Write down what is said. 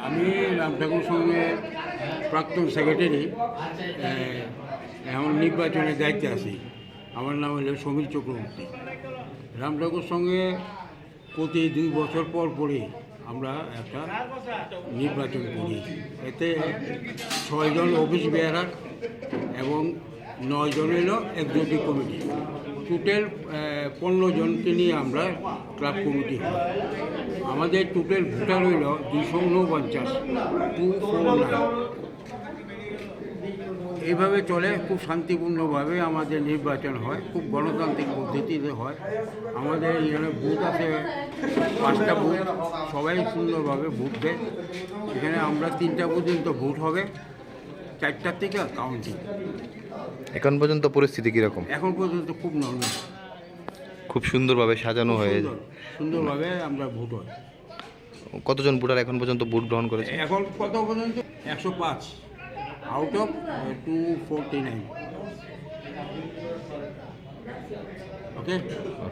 আমি রাম ঠাকুর সঙ্গে প্রাক্তন সেক্রেটারি, এখন নির্বাচনের দায়িত্বে আছি। আমার নাম হলো সমীর চক্রবর্তী। রাম ঠাকুর সঙ্গে প্রতি 2 বছর পর পরই আমরা একটা নির্বাচন করি। এতে 6 জন অফিস বেয়ারার এবং 9 জন হলো এক্সিকিউটিভ কমিটি, টোটাল 15 জনকে নিয়ে আমরা ক্লাব কমিটি হয়। আমাদের টোটাল ভোটার হইল 249, 249। এইভাবে চলে, খুব শান্তিপূর্ণভাবে আমাদের নির্বাচন হয়, খুব গণতান্ত্রিক পদ্ধতিতে হয়। আমাদের এখানে বুথ আছে 5টা বুথ, সবাই সুন্দরভাবে ভোট দেয়। এখানে আমরা 3টা পর্যন্ত ভোট হবে, 4টার থেকে কাউন্টিং। এখন পর্যন্ত পরিস্থিতি কীরকম? এখন পর্যন্ত খুব নর্মাল, খুব সুন্দরভাবে সাজানো হয়েছে। সুন্দরভাবে আমরা ভোট হয়। কতজন ভোটার এখন পর্যন্ত ভোট গ্রহণ করেছে? এখন কত পর্যন্ত 105 আউট অফ 249। ওকে।